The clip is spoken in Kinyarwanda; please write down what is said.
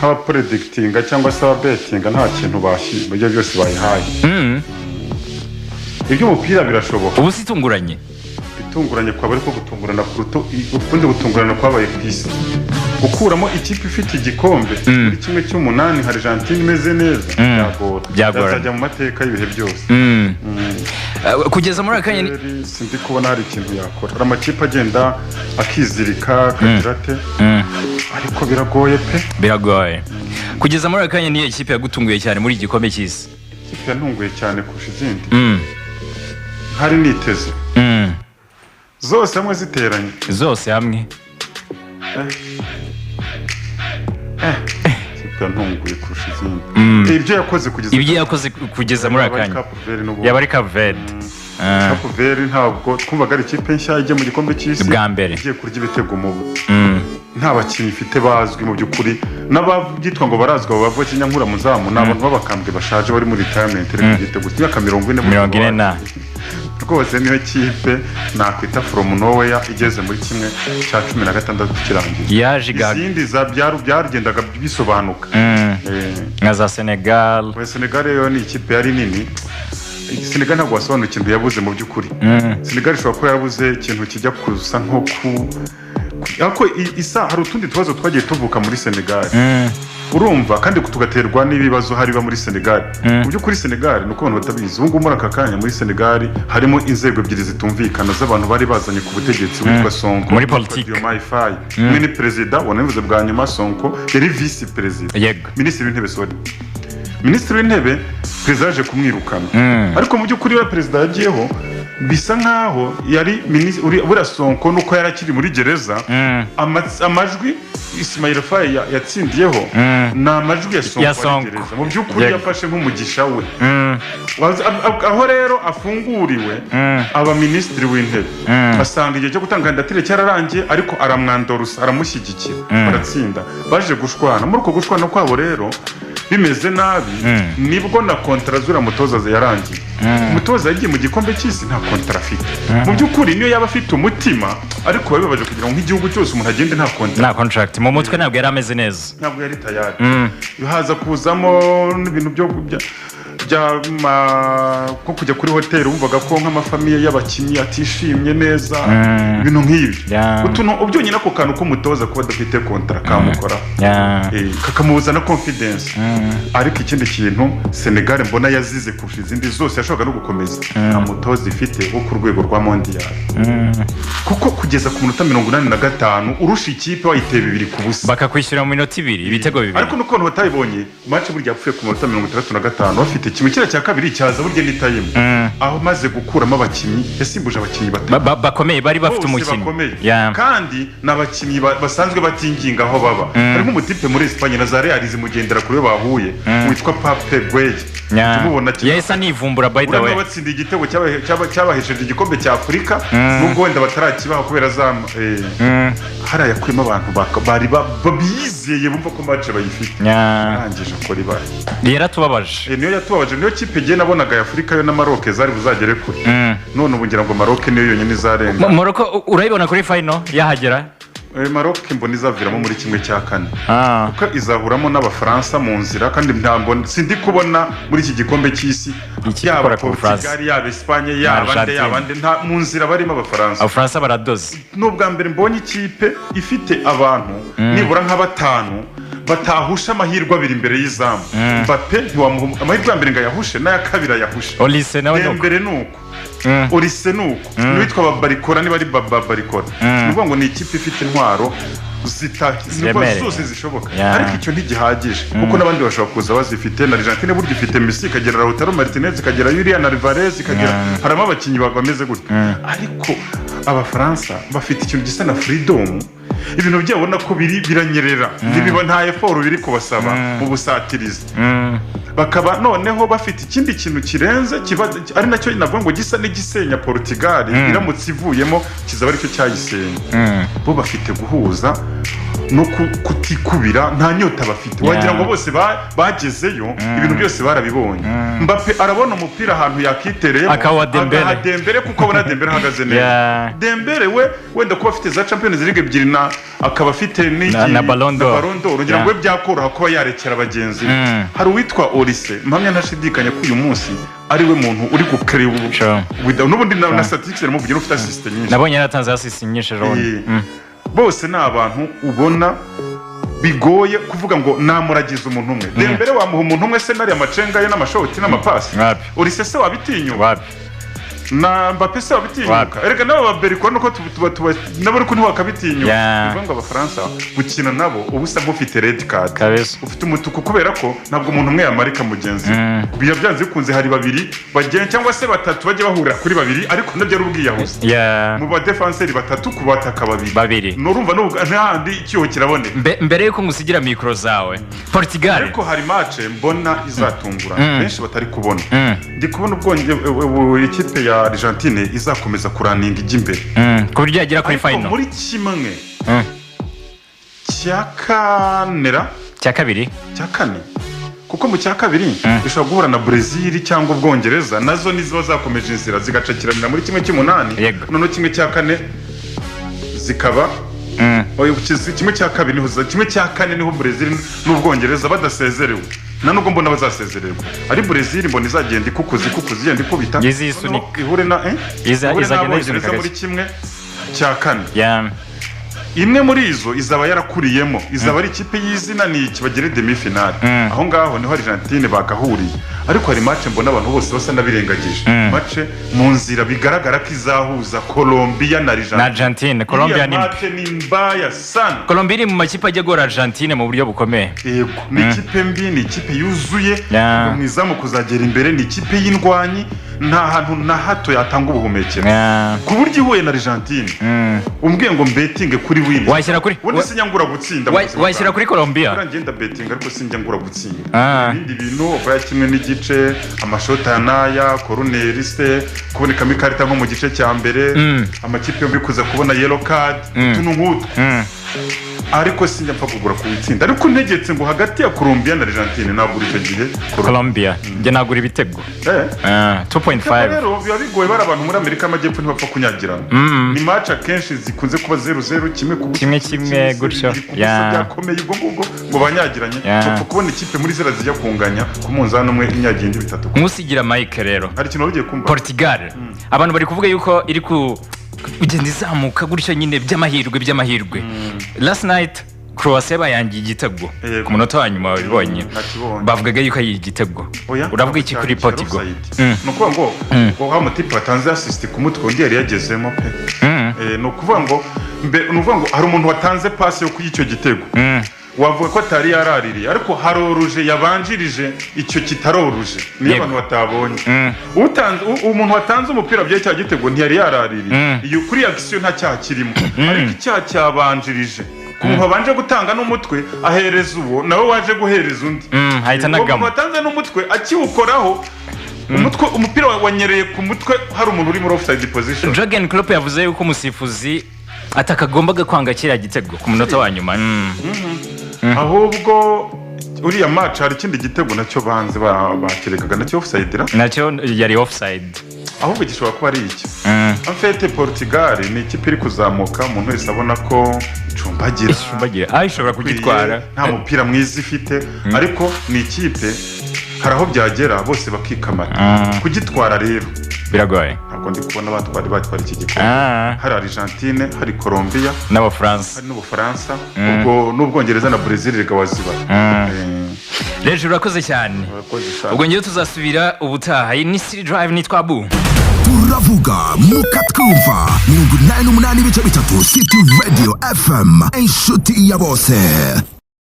haba predictinga cyangwa se bettinga nta kintu bashyize byose bayihaye. Ibyo umupira birashoboka. Ubu situnguranye. Bitunguranye kwa bari ko gutungurana kuruto ukundi gutungurana kwabaye kwisi. Gukuramo ikipe ifite igikombe muri kimwe cy'umunani hari Argentine imeze neza byagora mu mateka y'ibihe byose. Kugeza muri akanya sindi kubona hari ikintu yakora. Amakipe agenda akizirika kadirate ariko biragoye pe. Biragoye. Kugeza muri akanya niyo ikipe yagutunguye cyane muri igikombe cy'isi. Ikipe yantunguye cyane kurusha izindi. Hari niteze. Zose hamwe ziteranye. Zose hamwe. Ntunguye kurusha izindi. Ibyo yakoze kugeza muri akanya yaba ari Cape Verde. Cape Verde ntabwo twumvaga ari ikipe nshya ijye mu gikombe cy'isi bwa mbere igiye kurya ibitego mu nta bakinnyi ifite bazwi mu by'ukuri n'ababyitwa ngo barazwa bava kinyankura mu zamu n'abantu b'abakambwe bashaje bari muri retirement rero igitego cy'imyaka 40 na rwose niyo kipe nakwita from nowhere igeze muri kimwe cya 16 kirangiye yaje izindi za byarugendaga bisobanuka nka za Senegal. Senegal yo ni ikipe yari nini. Senegal ntabwo wasobanura ikintu yabuze mu by'ukuri. Senegal ishobora kuba yabuze ikintu kijya kuza nko ariko isa hari utundi tubazo twagiye tuvuka muri Senegal. Urumva kandi tugaterwa n'ibibazo hariba muri Senegal. Mu by'ukuri Senegal nuko abantu batabizi. Ubu muri aka kanya muri Senegal harimo inzego ebyiri zitumvikana z'abantu bari bazanye ku butegetsi witwa Sonko muri politique. Umwe ni president wanavuze bwa nyuma Sonko yari vice president. Minisitiri w'intebe Sodi. Minisitiri w'intebe president aje kumwirukana. Ariko mu by'ukuri wa president yagiyeho bisa nkaho yari buriya Sonko nuko yarakiri muri gereza amajwi Ismail Faye yatsindiyeho na amajwi ya Sonko gereza mu by'ukuri yafashe nk'umugisha we aho rero afunguriwe aba minisitiri w'intebe asanga igihe cyo gutanga kandidatire cyararangiye ariko aramwandorusa aramushyigikira baratsinda baje gushwana muri uko gushwana kwabo rero bimeze nabi nibwo na kontra zura mutoza yarangiye. Umutoza yagiye mu gikombe cy'isi nta kontra afite. Mu by'ukuri niyo yaba afite umutima ariko babibaje kugira ngo nk'igihugu cyose umuntu agende nta contract mu mutwe ntabwo yari ameze neza. Ntabwo yari tayari. Haza kuzamo n'ibintu byo ko kujya kuri hoteli wumvaga ko nk'amafamiye y'abakinnyi atishimye neza ibintu nk'ibi utuntu ubyonyine ako kantu k'umutoza kuba adafite kontra kamukora kakamubuza na confidence. Ariko ikindi kintu Senegal mbona yazize kurusha izindi zose yashoboraga no gukomeza nta mutoza ifite wo ku rwego rwa mondial kuko kugeza ku minota 85 urusha ikipe wayiteye 2-0 bakakwishyura mu minota 2 ibitego 2. Ariko nuko abantu batayibonye match burya yapfuye ku minota 35 bafite kimwe kira cya kabiri cyaza burya ni time aho maze gukuramo abakinnyi yasimbuje abakinnyi bakomeye bari bafite umukino kandi nabakinnyi basanzwe batinginga aho baba. Hari nk'umutipe muri Espagne na za Real zimugendera kuri bahuye witwa Pape Gueye tumubona yesa nivumbura by the way batsinda igitego cyabahesheje igikombe cya Afurika nubwo wenda batarakibaho kubera za hari yakuyemo abantu bari babizeye bumva ko match bayifite arangije ko riba yaratubabaje niyo yatubabaje niyo kipe giye nabonaga ya Afurika yo na Maroc zari buzagere kure none ubu ngira ngo Maroc niyo yonyine izarenga. Morocco urayibona kuri final yahagera Maroc mbona izaviramo muri kimwe cya kane kuko izahuramo n'abafaransa mu nzira kandi ntabwo sindi kubona muri iki gikombe cy'isi yaba Portugal yaba Espagne yabande nta mu nzira barimo abafaransa baradoze. N'ubwa mbere mbonye ikipe ifite abantu nibura nka batanu batahusha amahirwe abiri imbere y'izamu. Mbappe ntiwamuha amahirwe ya mbere ngo yahushe n'aya kabiri yahushe. Olise nawe mbere nuko Olise nuko nitwa babarikora niba ari babarikora nivuga ngo ni ikipe ifite intwaro zose zishoboka ariko icyo ntigihagije kuko n'abandi bashobora kuza bazifite na Argentine burya ifite Messi ikagera Lautaro Martinez ikagera Julian Alvarez ikagera harimo abakinnyi bameze gutya ariko abafaransa bafite ikintu gisa na freedom ibintu byabona ko biranyerera nibiba nta effort biri kubasaba mu busatirizi bakaba noneho bafite ikindi kintu kirenze ari nacyo navuga ngo gisa n'igisenya Portugal iramutse ivuyemo kizaba aricyo cyayisenya bo bafite guhuza no kutikubira nta nyota bafite wagira ngo bose bagezeyo ibintu byose barabibonye. Mbappe arabona umupira ahantu yakitereye akawa Dembele kuko abona Dembele ahagaze neza. Dembele we wenda kuba afite za Champions League ebyiri na akaba afite na Ballon d'Or ugira ngo byakoroha kuba yarekera abagenzi. Hari uwitwa Olise mpamya ntashidikanya ko uyu munsi ari we muntu uri gukreba ubu n'ubundi na statistics arimo kugira ufite assist nyinshi nabonye yaratanze assist nyinshi rone. Bose ni abantu ubona bigoye kuvuga ngo namuragize umuntu umwe. Dembele wamuha umuntu umwe se nari amacenga ye n'amashoti n'amapasi. Olise se wabitinyuka na Mbappe se wabitinyuka. Erega nabo baberiko nuko nabo ariko ntiwakabitinyuka. Ngo abafaransa gukina nabo ubusa nk'ufite red card ufite umutuku kubera ko ntabwo umuntu umwe yamarika mugenzi. Biya byanze bikunze hari babiri bagenda cyangwa se batatu bajye bahurira kuri babiri ariko nabyo ari ubwiyahuzi. Mu ba defenseurs batatu ku bataka babiri nurumva ntahandi ikiho kirabone. Mbere yuko ngusigira mikro zawe Portugal ariko hari match mbona izatungura benshi batari kubona. Ndi kubona ubwonge ikipe ya Argentine izakomeza kuraninga ijya imbere ku buryo yagera kuri final muri kimwe cya kabiri kuko mu cya kabiri bishobora guhura na Brazil cyangwa Ubwongereza nazo nizo zakomeje inzira zigacakiranira muri kimwe cy'umunani none kimwe cya kane zikaba kimwe cya kabiri kimwe cya kane niho Brazil n'Ubwongereza badasezerewe nanubwo mbona bazasezererwa ari Brazil mbona izagenda ikukuzi yenda ikubita ihure na izagenda muri kimwe cya kane. Imwe muri izo izaba yarakuriyemo izaba ari ikipe y'izina ni ikibagere demi finale aho ngaho niho Argentine bagahuriye ariko hari match mbona abantu bose basa nabirengagije match mu nzira bigaragara ko izahuza Colombia na Argentine. Colombia ni mbaya sana. Colombia iri mu makipe ajya gora Argentine mu buryo bukomeye. Yego ni ikipe mbi ni ikipe yuzuye mu izamu kuzagera imbere ni ikipe y'indwanyi nta hantu na hato yatanga ubuhumekero ku buryo ihuye na Argentine umbwiye ngo betting kuri win washyira kuri ubundi sinyangura gutsinda washyira kuri Colombia urangenda betting ariko sinyangura gutsinda ibindi bintu baya kimwe n'igice amashota naya corneriste kuboneka ikarita nko mu gice cya mbere amakipe yombi kuza kubona yellow card tunungutu ariko sinjya mpfa kugura ku itsinda ariko ntegetse ngo hagati ya Colombia na Argentine nagura icyo gihe Colombia njye nagura ibitego 2.5 rero biba bigoye bari abantu muri Amerika y'Amajyepfo ntibapfa kunyagirana ni match akenshi zikunze kuba 0-0 kimwe gutyo byakomeye ubwo ngubwo ngo banyagiranye cyo kubona ikipe muri zera zijya kunganya ku munzani umwe inyagiye indi bitatu musigira Mike rero hari kintu ugiye kumva Portugal abantu bari kuvuga yuko iri ku ugenda izamuka gutyo nyine by'amahirwe. Last night Croatia bayangiye igitego ku munota wa nyuma wabibonye bavugaga yuko ari igitego uravuga iki kuri Portugal nuko ngo wa mutipe watanze assist ku mutwe undi yari yagezemo pe no kuvuga ngo hari umuntu watanze pass yo kuyicyo gitego wavuga ko atari yaraririye ariko haroruje yabanjirije icyo kitaroruje niyo abantu batabonye umuntu watanze umupira bya cya gitego ntiyari yaraririye iyo kuri action nta cyaha kirimo ariko icyaha cyabanjirije umuntu wabanje gutanga n'umutwe ahereza uwo nawe waje guhereza undi hahita nagamo watanze n'umutwe akiwukoraho umupira wanyereye ku mutwe hari umuntu uri muri offside position. Jürgen Klopp yavuze yuko umusifuzi atakagombaga kwanga kiriya gitego ku munota wa nyuma ahubwo uriya match hari ikindi gitego nacyo banze bakiregaga nacyo offside nacyo yari offside ahubwo gishobora kuba ari iki en fait Portugal ni ikipe iri kuzamuka umuntu wese abona ko icumbagira ishobora kugitwara nta mupira mwiza ifite ariko ni ikipe hari aho byagera bose bakikamata kugitwara rero biragoye ntabwo ndi kubona batwara iki gikombe hari Argentine hari Colombia n'Ubufaransa ubwo n'Ubwongereza na Brazil regawaziba rero urakoze cyane ubwo ngiye tuzasubira ubutaha ni City Drive nitwa Bu turavuga mukatwumva 88.3 City Radio FM inshuti ya bose.